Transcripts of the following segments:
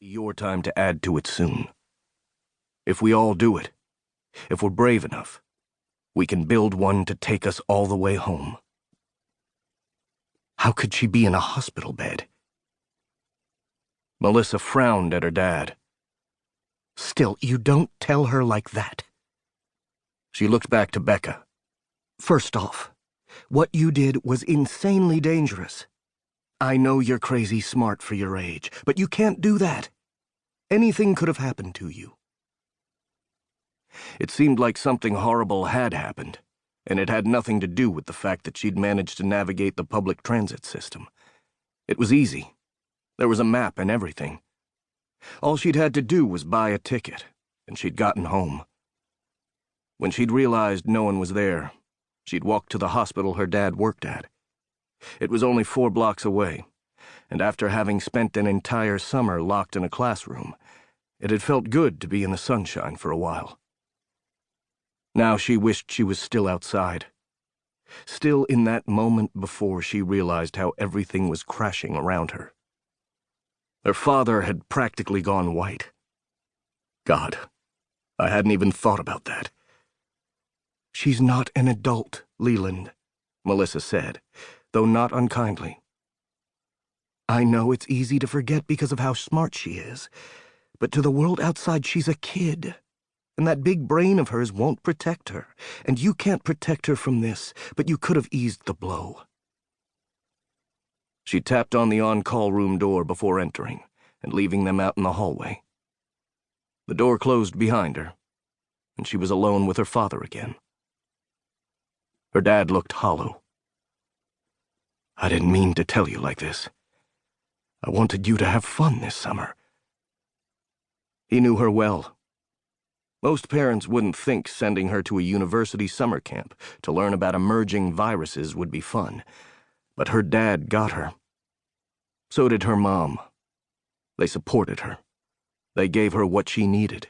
Your time to add to it soon. If we all do it, if we're brave enough, we can build one to take us all the way home. How could she be in a hospital bed? Melissa frowned at her dad. Still, you don't tell her like that. She looked back to Becca. First off, what you did was insanely dangerous. I know you're crazy smart for your age, but you can't do that. Anything could have happened to you. It seemed like something horrible had happened, and it had nothing to do with the fact that she'd managed to navigate the public transit system. It was easy. There was a map and everything. All she'd had to do was buy a ticket, and she'd gotten home. When she'd realized no one was there, she'd walked to the hospital her dad worked at. It was only 4 blocks away, and after having spent an entire summer locked in a classroom, it had felt good to be in the sunshine for a while. Now she wished she was still outside, still in that moment before she realized how everything was crashing around her. Her father had practically gone white. God, I hadn't even thought about that. She's not an adult, Leland, Melissa said, though not unkindly. I know it's easy to forget because of how smart she is, but to the world outside she's a kid, and that big brain of hers won't protect her, and you can't protect her from this, but you could have eased the blow. She tapped on the on-call room door before entering and leaving them out in the hallway. The door closed behind her, and she was alone with her father again. Her dad looked hollow. I didn't mean to tell you like this. I wanted you to have fun this summer. He knew her well. Most parents wouldn't think sending her to a university summer camp to learn about emerging viruses would be fun, but her dad got her. So did her mom. They supported her. They gave her what she needed.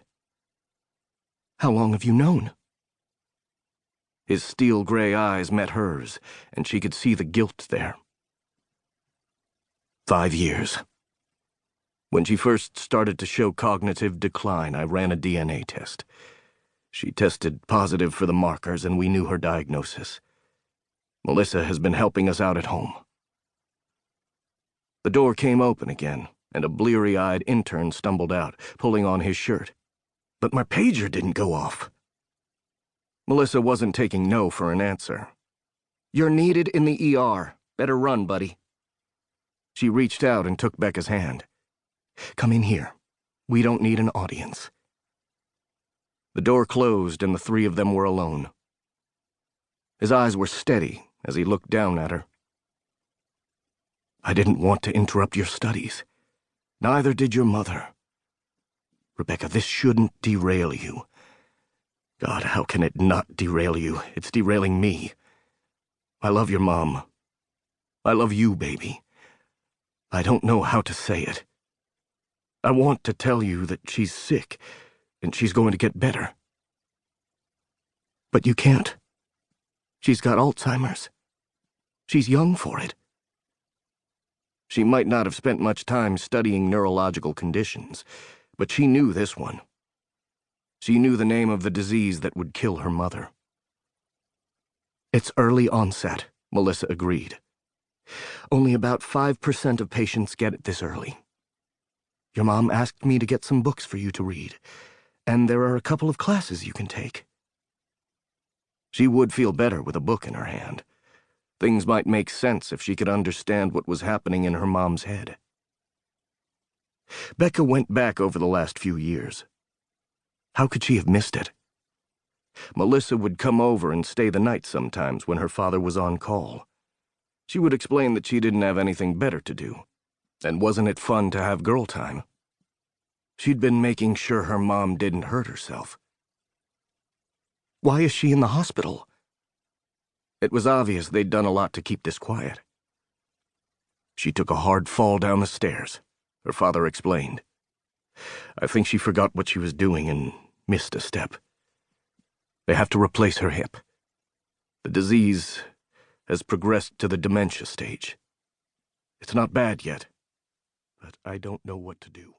How long have you known? His steel-gray eyes met hers, and she could see the guilt there. 5 years. When she first started to show cognitive decline, I ran a DNA test. She tested positive for the markers, and we knew her diagnosis. Melissa has been helping us out at home. The door came open again, and a bleary-eyed intern stumbled out, pulling on his shirt. But my pager didn't go off. Melissa wasn't taking no for an answer. You're needed in the ER. Better run, buddy. She reached out and took Becca's hand. Come in here. We don't need an audience. The door closed and the 3 of them were alone. His eyes were steady as he looked down at her. I didn't want to interrupt your studies. Neither did your mother. Rebecca, this shouldn't derail you. God, how can it not derail you? It's derailing me. I love your mom. I love you, baby. I don't know how to say it. I want to tell you that she's sick, and she's going to get better. But you can't. She's got Alzheimer's. She's young for it. She might not have spent much time studying neurological conditions, but she knew this one. She knew the name of the disease that would kill her mother. It's early onset, Melissa agreed. Only about 5% of patients get it this early. Your mom asked me to get some books for you to read, and there are a couple of classes you can take. She would feel better with a book in her hand. Things might make sense if she could understand what was happening in her mom's head. Becca went back over the last few years. How could she have missed it? Melissa would come over and stay the night sometimes when her father was on call. She would explain that she didn't have anything better to do. And wasn't it fun to have girl time? She'd been making sure her mom didn't hurt herself. Why is she in the hospital? It was obvious they'd done a lot to keep this quiet. She took a hard fall down the stairs, her father explained. I think she forgot what she was doing and missed a step. They have to replace her hip. The disease has progressed to the dementia stage. It's not bad yet, but I don't know what to do.